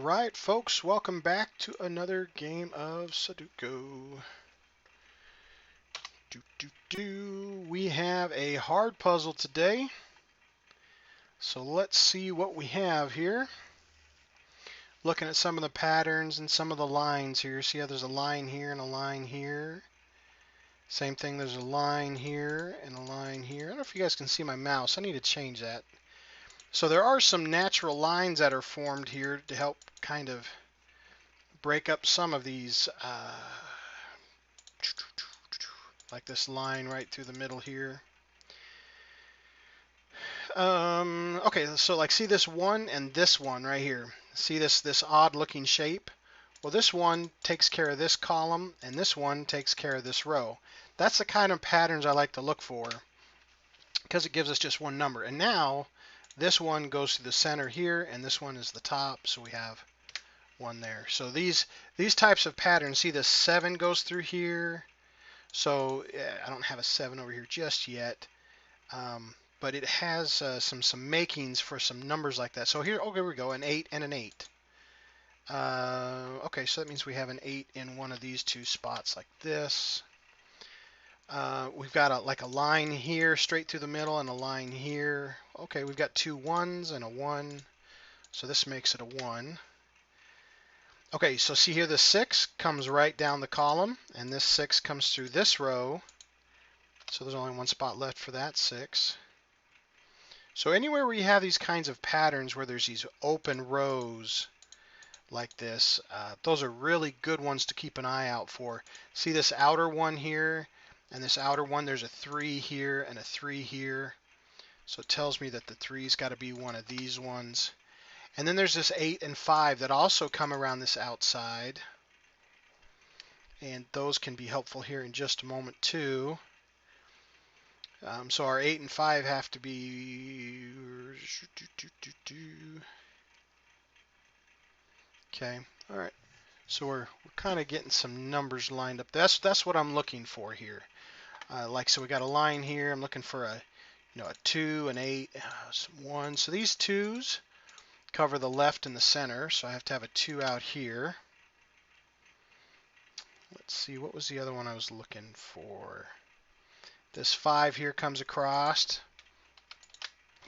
Alright folks, welcome back to another game of Sudoku. We have a hard puzzle today. So let's see what we have here. Looking at some of the patterns and some of the lines here. See how there's a line here and a line here. Same thing, there's a line here and a line here. I don't know if you guys can see my mouse. I need to change that. So there are some natural lines that are formed here to help kind of break up some of these, like this line right through the middle here. Okay, so like see this one and this one right here. See this odd looking shape? Well, this one takes care of this column and this one takes care of this row. That's the kind of patterns I like to look for because it gives us just one number. And now this one goes to the center here and this one is the top, so we have one there. So these types of patterns, see this 7 goes through here. So I don't have a 7 over here just yet, but it has some makings for some numbers like that. So here, oh, here we go, an 8 and an 8. Okay, so that means we have an 8 in one of these two spots like this. We've got like a line here straight through the middle and a line here. Okay, we've got two 1s and a 1, so this makes it a 1. Okay, so see here, the 6 comes right down the column, and this 6 comes through this row. So there's only one spot left for that 6. So anywhere where you have these kinds of patterns where there's these open rows like this, those are really good ones to keep an eye out for. See this outer one here and this outer one, there's a 3 here and a 3 here. So it tells me that the 3's got to be one of these ones. And then there's this 8 and 5 that also come around this outside. And those can be helpful here in just a moment too. So our 8 and 5 have to be... Okay, all right. So we're kind of getting some numbers lined up. That's what I'm looking for here. So we got a line here. I'm looking for a 2, an 8, some 1. So these 2's cover the left and the center. So I have to have a 2 out here. Let's see, what was the other one I was looking for? This 5 here comes across.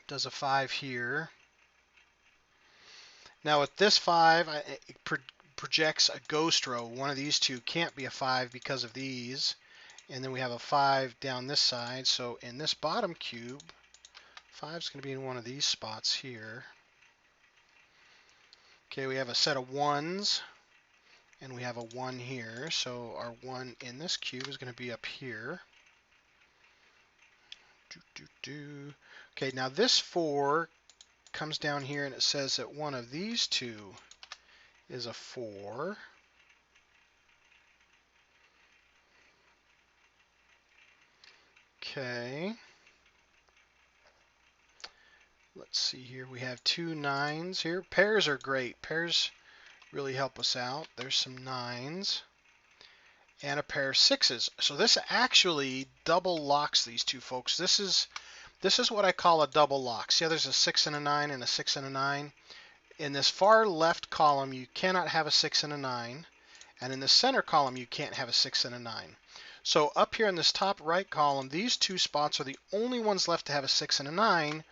Does a 5 here. Now with this 5, it projects a ghost row. One of these two can't be a 5 because of these. And then we have a 5 down this side. So in this bottom cube, 5 is going to be in one of these spots here. Okay, we have a set of 1s. And we have a 1 here. So our 1 in this cube is going to be up here. Okay, now this 4 comes down here and it says that one of these two is a 4. Okay. Let's see here. We have two 9s here. Pairs are great. Pairs really help us out. There's some 9s. And a pair of 6s. So this actually double locks these two folks. This is what I call a double lock. See how there's a 6 and a 9 and a 6 and a 9? In this far left column, you cannot have a 6 and a 9. And in the center column, you can't have a 6 and a 9. So up here in this top right column, these two spots are the only ones left to have a 6 and a 9,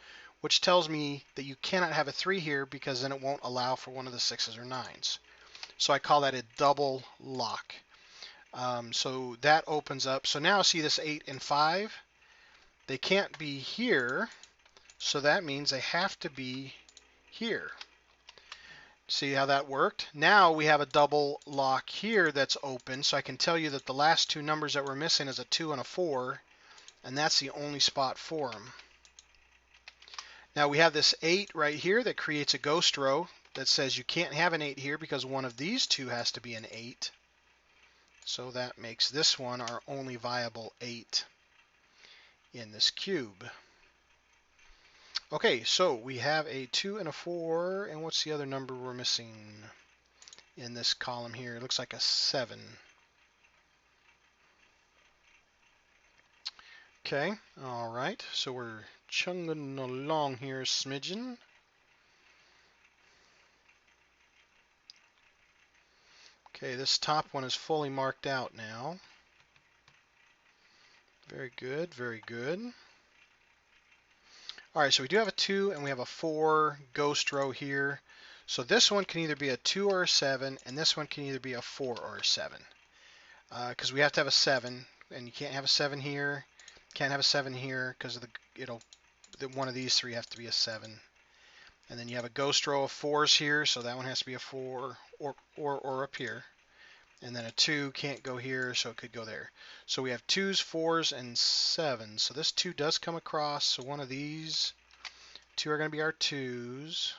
which tells me that you cannot have a 3 here because then it won't allow for one of the 6s or 9s. So I call that a double lock. So that opens up. So now see this 8 and 5? They can't be here, so that means they have to be here. See how that worked? Now we have a double lock here that's open, so I can tell you that the last two numbers that we're missing is a 2 and a 4, and that's the only spot for them. Now we have this 8 right here that creates a ghost row that says you can't have an 8 here because one of these two has to be an 8. So that makes this one our only viable 8 in this cube. Okay, so we have a 2 and a 4, and what's the other number we're missing in this column here? It looks like a 7. Okay, all right, so we're chugging along here a smidgen. Okay, this top one is fully marked out now. Very good, very good. All right, so we do have a 2 and we have a 4 ghost row here. So this one can either be a 2 or a 7, and this one can either be a 4 or a 7. Because we have to have a 7, and you can't have a 7 here, can't have a 7 here, because of one of these three have to be a 7. And then you have a ghost row of 4s here, so that one has to be a 4 or up here. And then a 2 can't go here, so it could go there. So we have 2s, 4s, and 7s. So this 2 does come across, so one of these 2 are going to be our 2s.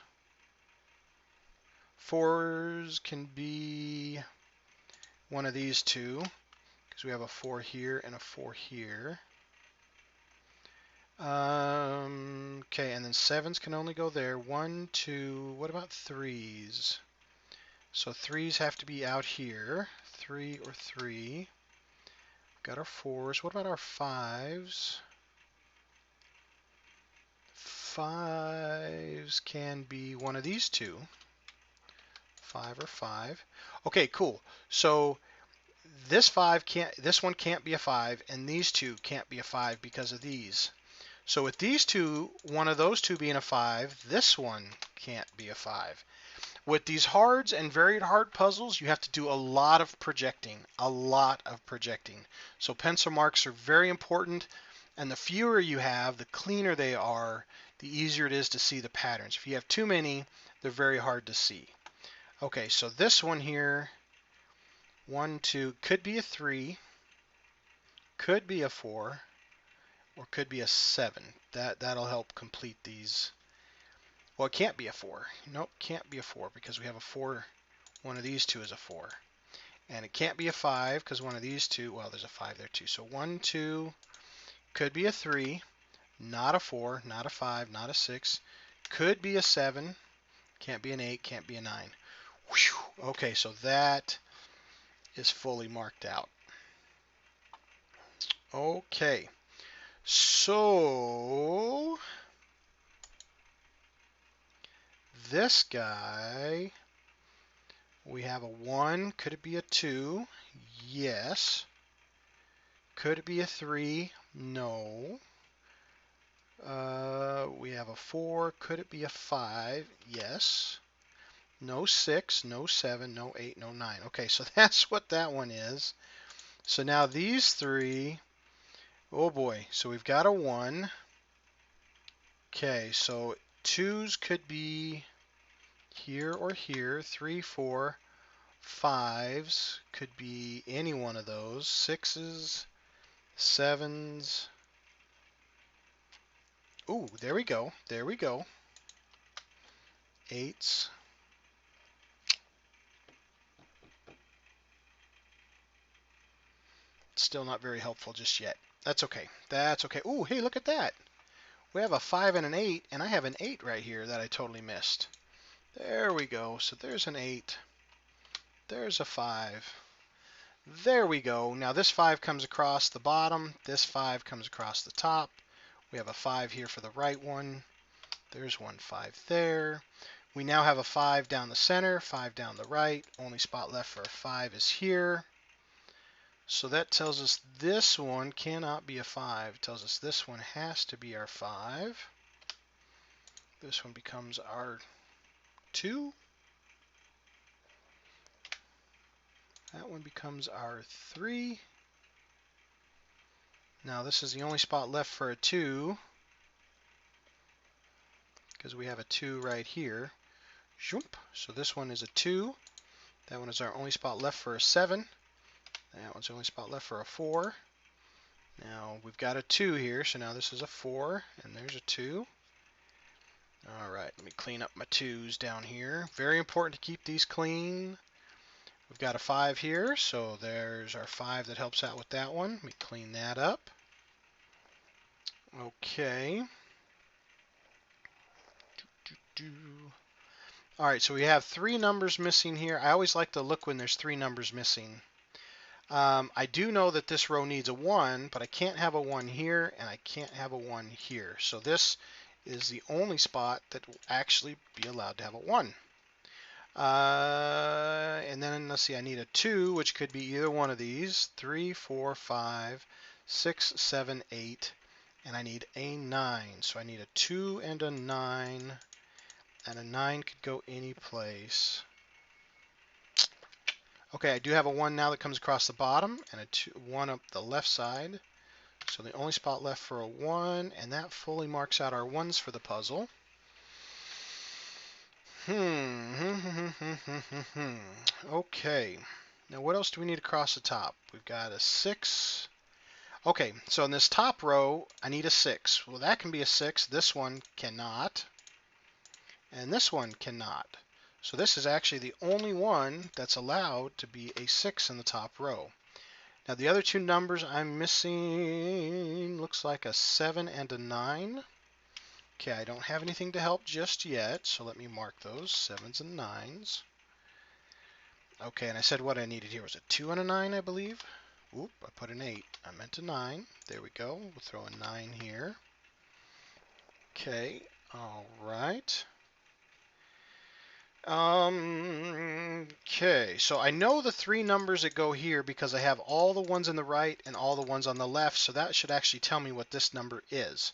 4s can be one of these 2, because we have a 4 here and a 4 here. Okay, and then 7s can only go there. 1, 2, what about 3s? So 3s have to be out here. 3 or 3. Got our 4s. What about our 5s? 5s can be one of these 2. 5 or 5. Okay, cool. So this one can't be a 5, and these 2 can't be a 5 because of these. So with these 2, one of those 2 being a 5, this one can't be a 5. With these hards and varied hard puzzles, you have to do a lot of projecting, So pencil marks are very important, and the fewer you have, the cleaner they are, the easier it is to see the patterns. If you have too many, they're very hard to see. Okay, so this one here, 1, 2, could be a 3, could be a 4, or could be a 7. That'll help complete these. Well, it can't be a 4. Nope, can't be a 4 because we have a 4. One of these 2 is a 4. And it can't be a 5 because one of these 2, well, there's a 5 there too. So 1, 2, could be a 3, not a 4, not a 5, not a 6. Could be a 7, can't be an 8, can't be a 9. Whew. Okay, so that is fully marked out. Okay, so this guy, we have a 1. Could it be a 2? Yes. Could it be a 3? No. We have a 4. Could it be a 5? Yes. No 6, no 7, no 8, no 9. Okay, so that's what that one is. So now these 3, oh boy, so we've got a 1. Okay, so 2s could be here or here. 3, 4, 5s could be any one of those. 6s, 7s. Ooh, there we go. There we go. 8s. Still not very helpful just yet. That's okay. That's okay. Ooh, hey, look at that. We have a 5 and an 8, and I have an 8 right here that I totally missed. There we go. So there's an 8. There's a 5. There we go. Now this 5 comes across the bottom. This 5 comes across the top. We have a 5 here for the right one. There's one 5 there. We now have a 5 down the center, 5 down the right. Only spot left for a 5 is here. So that tells us this one cannot be a 5. It tells us this one has to be our 5. This one becomes our 2. That one becomes our 3. Now this is the only spot left for a 2, because we have a 2 right here. So this one is a 2. That one is our only spot left for a 7. That one's the only spot left for a 4. Now we've got a 2 here, so now this is a 4, and there's a 2. Alright, let me clean up my 2s down here. Very important to keep these clean. We've got a 5 here, so there's our 5 that helps out with that one. Let me clean that up. Okay. Alright, so we have 3 numbers missing here. I always like to look when there's 3 numbers missing. I do know that this row needs a 1, but I can't have a 1 here, and I can't have a 1 here. So this is the only spot that will actually be allowed to have a 1. And And then let's see, I need a 2, which could be either one of these. 3, 4, 5, 6, 7, 8. And I need a 9. So I need a 2 and a 9. And a 9 could go any place. Okay, I do have a 1 now that comes across the bottom, and a 1 up the left side. So the only spot left for a 1, and that fully marks out our 1s for the puzzle. Okay, now what else do we need across the top? We've got a 6. Okay, so in this top row, I need a 6. Well, that can be a 6. This one cannot. And this one cannot. So this is actually the only one that's allowed to be a 6 in the top row. Now the other two numbers I'm missing looks like a 7 and a 9. Okay, I don't have anything to help just yet, so let me mark those, 7s and 9s. Okay, and I said what I needed here was a 2 and a 9, I believe. Oop, I put an 8. I meant a 9. There we go. We'll throw a 9 here. Okay, all right. Okay, so I know the 3 numbers that go here because I have all the ones on the right and all the ones on the left, so that should actually tell me what this number is.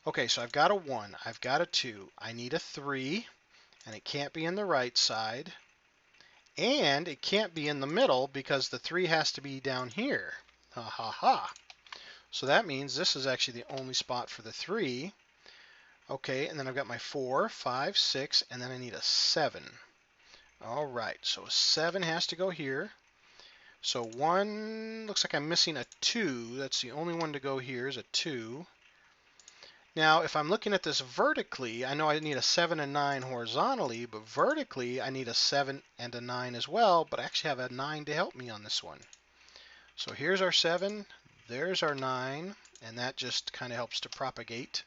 Okay, so I've got a 1, I've got a 2, I need a 3, and it can't be in the right side, and it can't be in the middle because the 3 has to be down here. Ha ha ha. So that means this is actually the only spot for the 3. Okay, and then I've got my 4, 5, 6, and then I need a 7. All right, so a 7 has to go here. So 1, looks like I'm missing a 2. That's the only one to go here is a 2. Now, if I'm looking at this vertically, I know I need a 7 and 9 horizontally, but vertically I need a 7 and a 9 as well, but I actually have a 9 to help me on this one. So here's our 7, there's our 9, and that just kind of helps to propagate.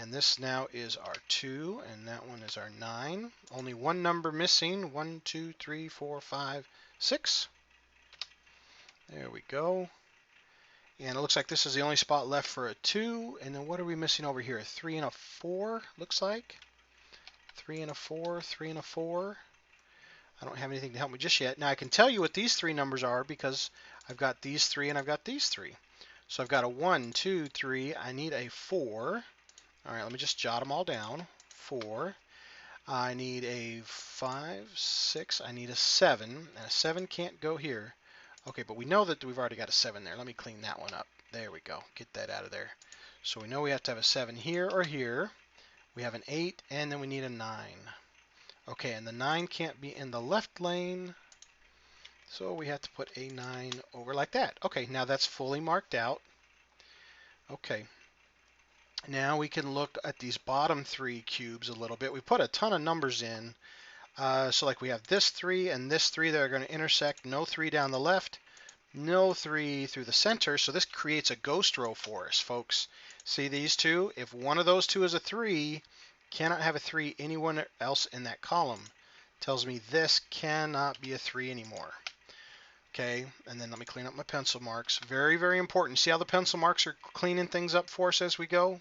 And this now is our 2, and that one is our 9. Only one number missing. 1, 2, 3, 4, 5, 6. There we go. And it looks like this is the only spot left for a 2. And then what are we missing over here? A 3 and a 4, looks like. 3 and a 4, 3 and a 4. I don't have anything to help me just yet. Now I can tell you what these 3 numbers are because I've got these 3 and I've got these 3. So I've got a 1, 2, 3. I need a 4. All right, let me just jot them all down. 4. I need a 5, 6. I need a 7. And a 7 can't go here. Okay, but we know that we've already got a 7 there. Let me clean that one up. There we go. Get that out of there. So we know we have to have a 7 here or here. We have an 8, and then we need a 9. Okay, and the 9 can't be in the left lane. So we have to put a 9 over like that. Okay, now that's fully marked out. Okay. Now we can look at these bottom 3 cubes a little bit. We put a ton of numbers in. So like we have this 3 and this 3 that are going to intersect. No 3 down the left. No 3 through the center. So this creates a ghost row for us, folks. See these two? If one of those two is a 3, cannot have a 3 anywhere else in that column. Tells me this cannot be a 3 anymore. Okay, and then let me clean up my pencil marks. Very, very important. See how the pencil marks are cleaning things up for us as we go?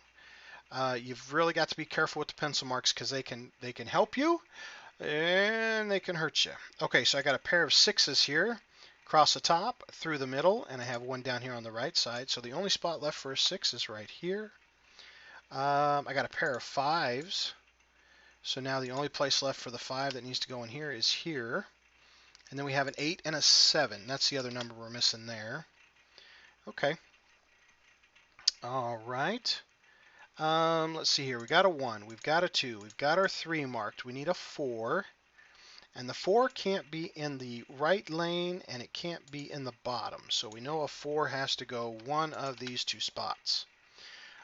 You've really got to be careful with the pencil marks because they can help you and they can hurt you. Okay, so I got a pair of 6s here across the top, through the middle, and I have one down here on the right side. So the only spot left for a 6 is right here. I got a pair of 5s. So now the only place left for the 5 that needs to go in here is here. And then we have an 8 and a 7. That's the other number we're missing there. Okay. All right. Let's see here. We got a 1. We've got a 2. We've got our 3 marked. We need a 4. And the 4 can't be in the right lane and it can't be in the bottom. So we know a 4 has to go one of these 2 spots.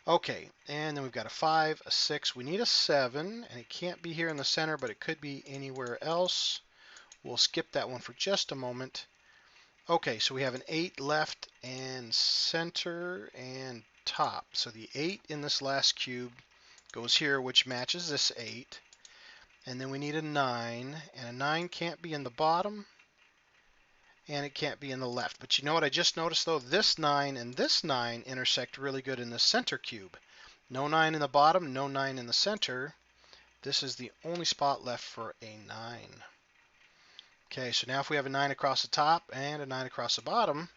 Okay, and then we've got a 5, a 6. We need a 7, and it can't be here in the center, but it could be anywhere else. We'll skip that one for just a moment. Okay, so we have an 8 left and center and top. So the 8 in this last cube goes here, which matches this 8. And then we need a 9, and a 9 can't be in the bottom, and it can't be in the left. But you know what I just noticed, though? This 9 and this 9 intersect really good in the center cube. No 9 in the bottom, no 9 in the center. This is the only spot left for a 9. Okay, so now if we have a 9 across the top and a 9 across the bottom,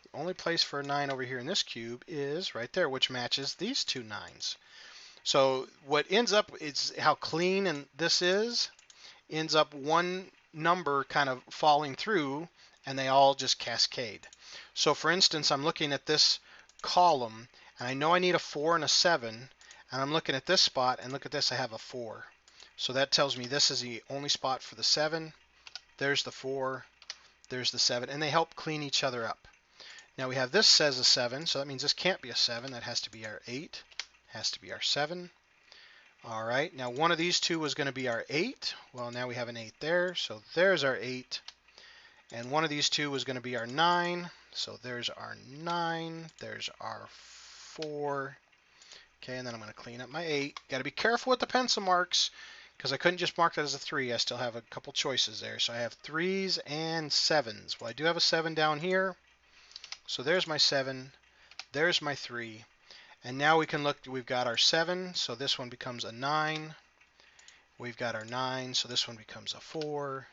the only place for a 9 over here in this cube is right there, which matches these two 9s. So what ends up is how clean and this is, ends up one number kind of falling through and they all just cascade. So for instance, I'm looking at this column and I know I need a 4 and a 7, and I'm looking at this spot and look at this, I have a 4. So that tells me this is the only spot for the 7. There's the 4, there's the 7, and they help clean each other up. Now we have this says a 7, so that means this can't be a 7. That has to be our 8, has to be our 7. All right, now one of these two was going to be our 8. Well, now we have an 8 there, so there's our 8. And one of these two was going to be our 9, so there's our 9. There's our 4. Okay, and then I'm going to clean up my 8. Got to be careful with the pencil marks because I couldn't just mark that as a 3. I still have a couple choices there. So I have 3s and 7s. Well, I do have a 7 down here. So there's my 7, there's my 3, and now we can look, we've got our 7, so this one becomes a 9, we've got our 9, so this one becomes a 4,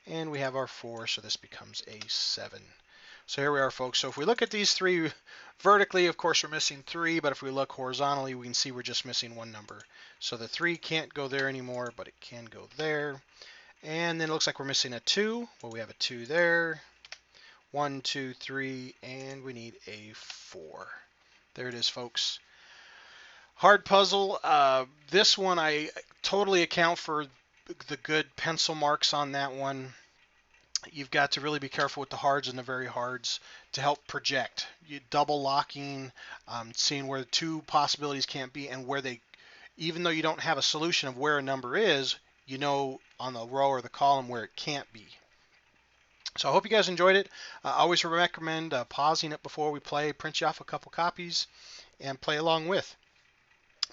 and we have our 4, so this becomes a 7. So here we are, folks. So if we look at these three vertically, of course we're missing 3, but if we look horizontally, we can see we're just missing one number. So the 3 can't go there anymore, but it can go there. And then it looks like we're missing a 2. Well, we have a 2 there. 1, 2, 3, and we need a 4. There it is, folks. Hard puzzle. This one I totally account for the good pencil marks on that one. You've got to really be careful with the hards and the very hards to help project. You double locking, seeing where the two possibilities can't be and where they, even though you don't have a solution of where a number is, you know on the row or the column where it can't be. So I hope you guys enjoyed it. I always recommend pausing it before we play, print you off a couple copies, and play along with.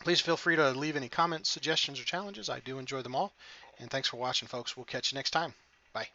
Please feel free to leave any comments, suggestions, or challenges. I do enjoy them all. And thanks for watching, folks. We'll catch you next time. Bye.